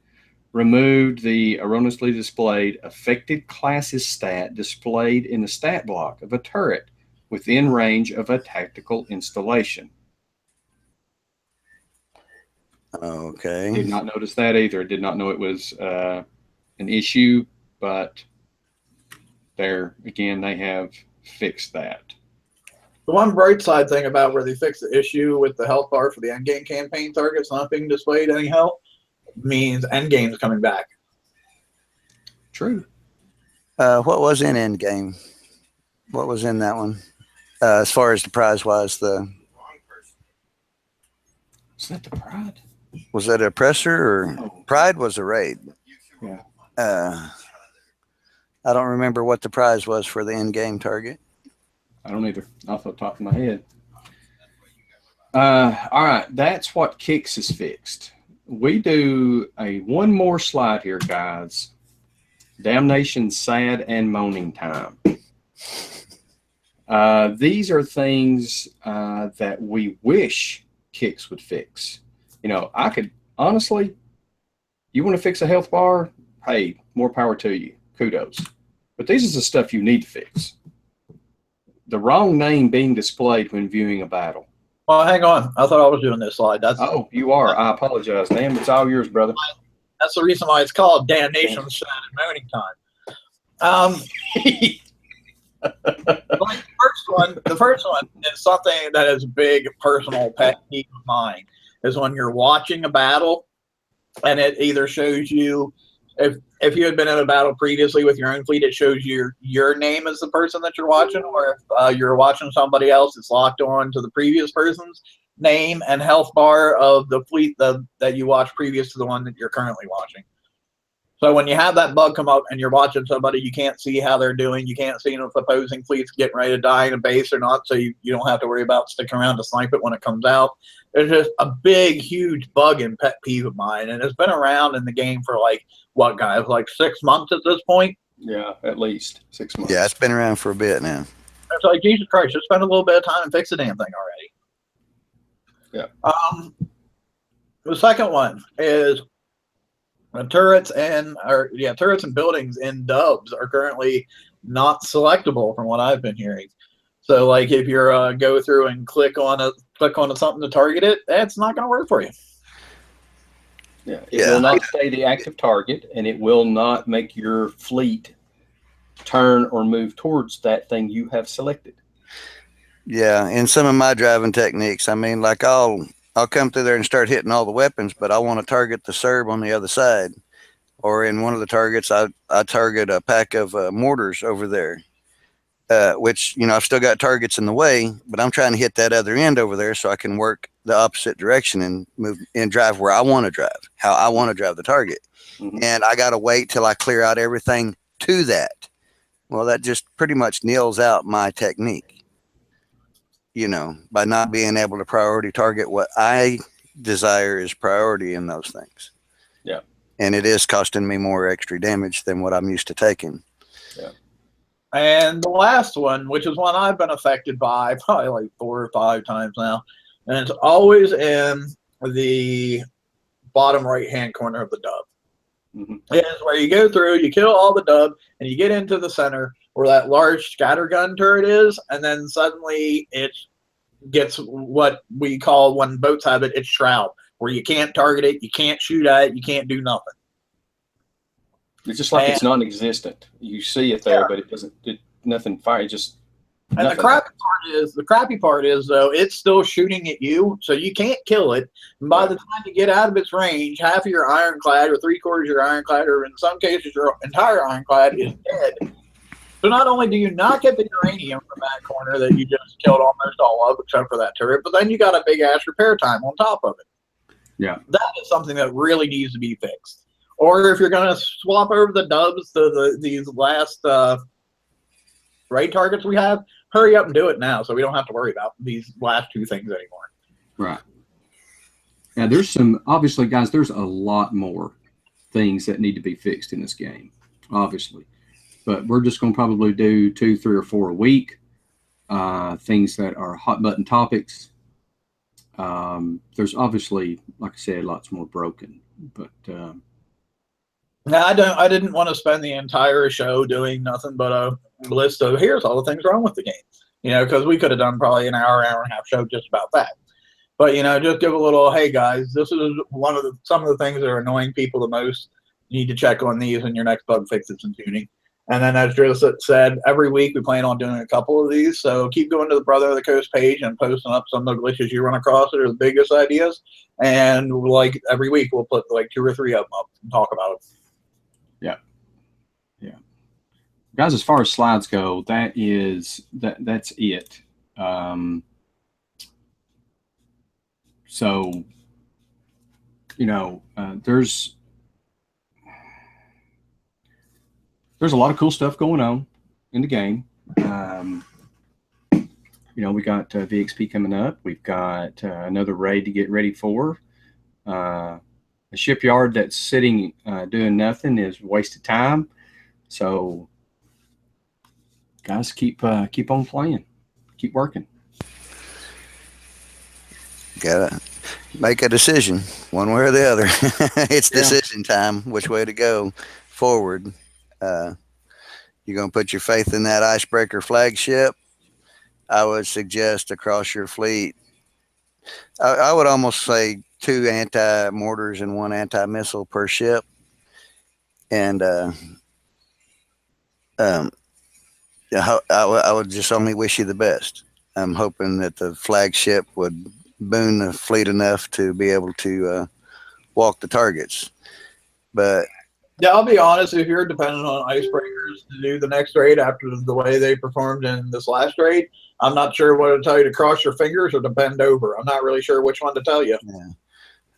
Removed the erroneously displayed affected classes stat displayed in the stat block of a turret within range of a tactical installation. Okay. Did not notice that either. Did not know it was an issue, but there again, they have fixed that. The one bright side thing about where they fixed the issue with the health bar for the endgame campaign targets not being displayed anyhow means endgame's coming back. True. What was in endgame? What was in that one? As far as the prize wise, Is that the Pride? was that a oppressor or Oh. Pride was a raid? Yeah. I don't remember what the prize was for the end game target. I don't either. Off the top of my head. All right, that's what Kicks is fixed. We do one more slide here, guys. Damnation, sad and moaning time. These are things that we wish Kicks would fix. You know, I could honestly, you want to fix a health bar? Hey, more power to you. Kudos. But these is the stuff you need to fix. The wrong name being displayed when viewing a battle. Well, hang on. I thought I was doing this slide. Oh, you are. I apologize. Damn, it's all yours, brother. That's the reason why it's called Damnation, Sad and Moaning Time. The first one is something that is a big personal pet peeve of mine. Is when you're watching a battle, and it either shows you if you had been in a battle previously with your own fleet, it shows you your name as the person that you're watching, or if you're watching somebody else, it's locked on to the previous person's name and health bar of the fleet that you watched previous to the one that you're currently watching. So when you have that bug come up and you're watching somebody, you can't see how they're doing. You can't see if the opposing fleet's getting ready to die in a base or not, so you don't have to worry about sticking around to snipe it when it comes out. It's just a big, huge bug and pet peeve of mine, and it's been around in the game for like, what, guys, like 6 months at this point? Yeah, at least 6 months. Yeah, it's been around for a bit now. It's like, Jesus Christ, just spend a little bit of time and fix the damn thing already. Yeah. The second one is turrets and buildings in dubs are currently not selectable from what I've been hearing. So like if you're go through and click on something to target it, that's not going to work for you. Yeah, it will not stay the active target, and it will not make your fleet turn or move towards that thing you have selected. Yeah, in some of my driving techniques, I mean, like I'll come through there and start hitting all the weapons, but I want to target the Serb on the other side. Or in one of the targets, I target a pack of mortars over there, which, you know, I've still got targets in the way, but I'm trying to hit that other end over there so I can work the opposite direction and move and drive where I want to drive, how I want to drive the target. Mm-hmm. And I got to wait till I clear out everything to that. Well, that just pretty much nails out my technique, you know, by not being able to priority target what I desire is priority in those things. Yeah. And it is costing me more extra damage than what I'm used to taking. Yeah. And the last one, which is one I've been affected by probably like 4 or 5 times now, and it's always in the bottom right-hand corner of the dub. Mm-hmm. It's where you go through, you kill all the dub, and you get into the center where that large scattergun turret is, and then suddenly it gets what we call, when boats have it, it's shroud, where you can't target it, you can't shoot at it, you can't do nothing. It's just like it's non-existent. You see it there, but it doesn't. Nothing fire. Just. And the crappy part is though, it's still shooting at you, so you can't kill it. And by the time you get out of its range, half of your ironclad or 3/4 of your ironclad, or in some cases your entire ironclad, is dead. So not only do you not get the uranium from that corner that you just killed almost all of, except for that turret, but then you got a big ass repair time on top of it. Yeah, that is something that really needs to be fixed. Or if you're going to swap over the dubs to these last raid targets we have, hurry up and do it now so we don't have to worry about these last 2 things anymore. Right. Now, there's some, obviously, guys, there's a lot more things that need to be fixed in this game, obviously. But we're just going to probably do 2, 3, or 4 a week, things that are hot button topics. There's obviously, like I said, lots more broken, but now, I didn't want to spend the entire show doing nothing but a list of here's all the things wrong with the game, you know, because we could have done probably an hour and a half show just about that. But, you know, just give a little, hey guys, this is some of the things that are annoying people the most. You need to check on these in your next bug fixes and tuning. And then, as Drew said, every week we plan on doing a couple of these. So keep going to the Brother of the Coast page and posting up some of the glitches you run across that are the biggest ideas. And like every week, we'll put like 2 or 3 of them up and talk about it. Yeah. Yeah. Guys, as far as slides go, that's it. So, you know, there's a lot of cool stuff going on in the game. You know, we got VXP coming up. We've got another raid to get ready for. A shipyard that's sitting doing nothing is wasted time. So, guys, keep on playing, keep working. Gotta make a decision, one way or the other. It's decision time. Which way to go forward? You're gonna put your faith in that icebreaker flagship? I would suggest across your fleet. I would almost say 2 anti-mortars and 1 anti-missile per ship, and I would just only wish you the best. I'm hoping that the flagship would boon the fleet enough to be able to walk the targets. But yeah, I'll be honest, if you're dependent on icebreakers to do the next raid after the way they performed in this last raid, I'm not sure what to tell you, to cross your fingers or to bend over. I'm not really sure which one to tell you. Yeah.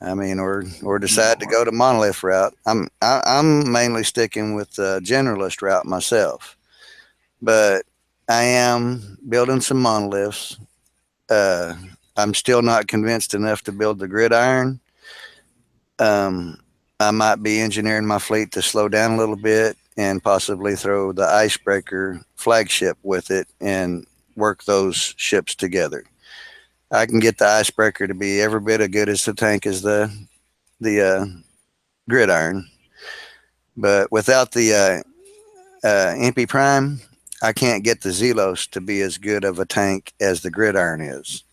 I mean, or decide to go the monolith route. I'm mainly sticking with the generalist route myself, but I am building some monoliths. I'm still not convinced enough to build the gridiron. I might be engineering my fleet to slow down a little bit and possibly throw the icebreaker flagship with it and work those ships together. I can get the icebreaker to be every bit as good as the tank as the gridiron, but without the MP Prime, I can't get the Zelos to be as good of a tank as the gridiron is.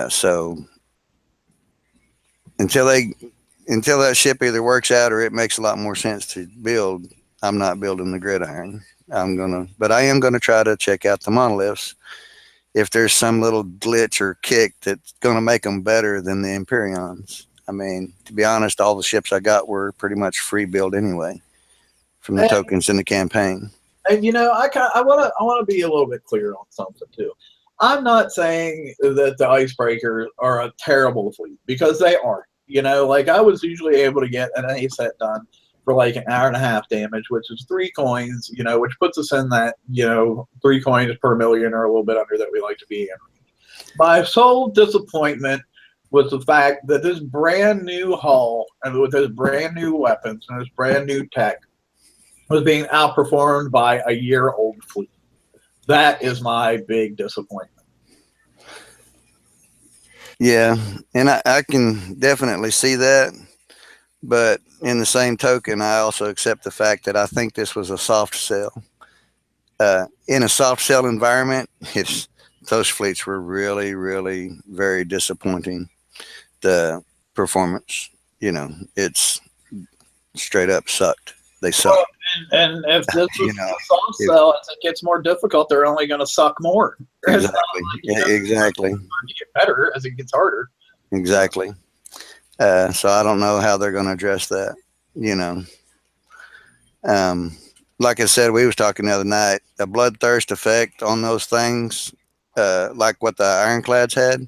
So until that ship either works out or it makes a lot more sense to build, I'm not building the gridiron. But I am gonna try to check out the monoliths. If there's some little glitch or kick that's gonna make them better than the Imperions. I mean, to be honest, all the ships I got were pretty much free build anyway from the tokens in the campaign. And you know, I want to be a little bit clear on something too. I'm not saying that the icebreakers are a terrible fleet, because they aren't. You know, like I was usually able to get an A set done for like an hour and a half damage, which is 3 coins, you know, which puts us in that, you know, 3 coins per million or a little bit under that we like to be in. My sole disappointment was the fact that this brand new hull and with this brand new weapons and this brand new tech was being outperformed by a year-old fleet. That is my big disappointment. Yeah, and I can definitely see that. But in the same token, I also accept the fact that I think this was a soft sell. In a soft sell environment, those fleets were really, really very disappointing. The performance, you know, it's straight up sucked. They suck. Well, and if this is a soft sell, as it gets more difficult, they're only going to suck more. Exactly. Exactly. It get better as it gets harder. Exactly. So I don't know how they're going to address that. You know, like I said, we was talking the other night, a bloodthirst effect on those things, like what the ironclads had.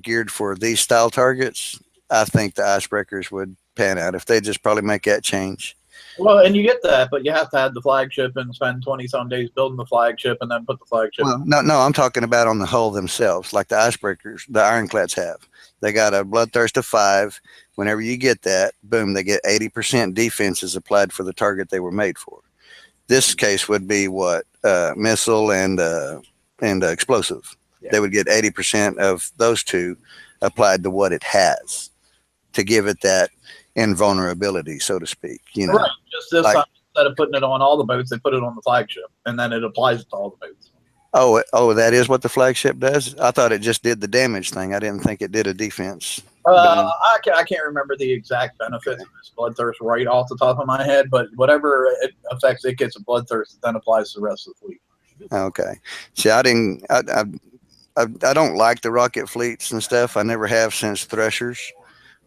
Geared for these style targets, I think the icebreakers would pan out if they just probably make that change. Well, and you get that, but you have to add the flagship and spend 20-some days building the flagship and then put the flagship. Well, no, I'm talking about on the hull themselves, like the icebreakers, the ironclads have. They got a bloodthirst of 5. Whenever you get that, boom, they get 80% defenses applied for the target they were made for. This case would be what? Missile and explosive. Yeah. They would get 80% of those 2 applied to what it has to give it that invulnerability, so to speak. You know, right. Just this time, instead of putting it on all the boats, they put it on the flagship, and then it applies to all the boats. Oh, that is what the flagship does? I thought it just did the damage thing. I didn't think it did a defense. I can't remember the exact benefits of this bloodthirst right off the top of my head, but whatever it affects, it gets a bloodthirst that then applies to the rest of the fleet. Okay. See, I don't like the rocket fleets and stuff. I never have since Threshers.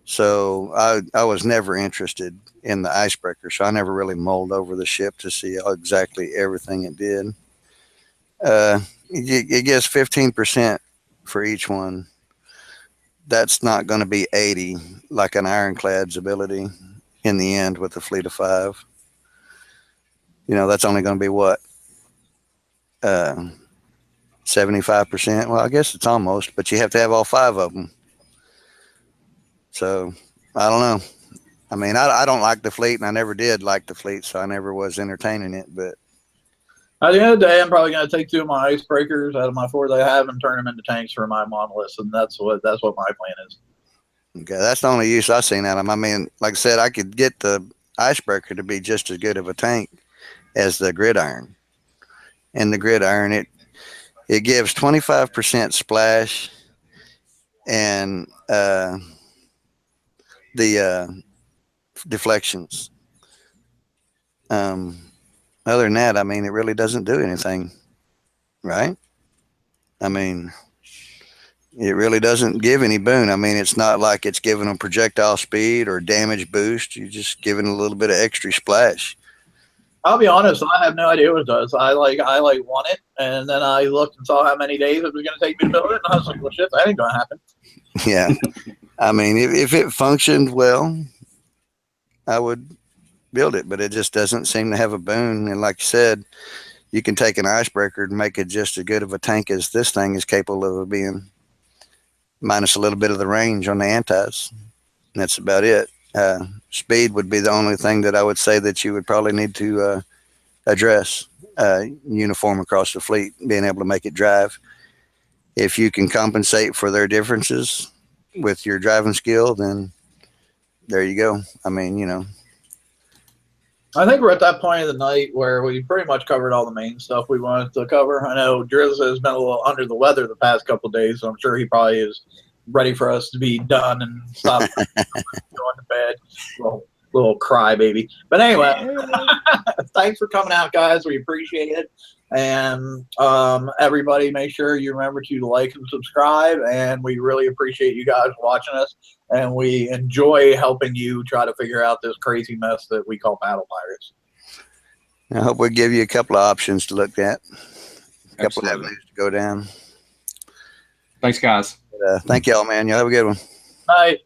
So I was never interested in the icebreaker. So I never really mulled over the ship to see exactly everything it did. It gets 15% for each one. That's not going to be 80 like an ironclad's ability in the end with a fleet of 5. You know, that's only going to be what? 75%. Well, I guess it's almost, but you have to have all 5 of them. So I don't know. I mean, I don't like the fleet, and I never did like the fleet, so I never was entertaining it. But at the end of the day, I'm probably going to take 2 of my icebreakers out of my 4 that I have and turn them into tanks for my monoliths, and that's what my plan is. Okay, that's the only use I've seen out of them. I mean, like I said, I could get the icebreaker to be just as good of a tank as the gridiron. And the gridiron, it gives 25% splash and the deflections. Other than that, I mean, it really doesn't do anything, right? I mean, it really doesn't give any boon. I mean, it's not like it's giving them projectile speed or damage boost. You're just giving a little bit of extra splash. I'll be honest, I have no idea what it does. I want it, and then I looked and saw how many days it was going to take me to build it, and I was like, well, shit, that ain't going to happen. Yeah. I mean, if it functioned well, I would build it, but it just doesn't seem to have a boon. And like you said, you can take an icebreaker and make it just as good of a tank as this thing is capable of being, minus a little bit of the range on the antis. And that's about it. Speed would be the only thing that I would say that you would probably need to address uniform across the fleet, being able to make it drive. If you can compensate for their differences with your driving skill, then there you go. I mean, you know. I think we're at that point of the night where we pretty much covered all the main stuff we wanted to cover. I know Drizz has been a little under the weather the past couple of days, so I'm sure he probably is ready for us to be done and stop going to bed. Little crybaby. But anyway, thanks for coming out, guys. We appreciate it. And everybody, make sure you remember to like and subscribe. And we really appreciate you guys watching us. And we enjoy helping you try to figure out this crazy mess that we call Battle Pirates. I hope we give you a couple of options to look at, a couple of avenues to go down. Thanks, guys. Thank y'all, man. Y'all have a good one. Bye.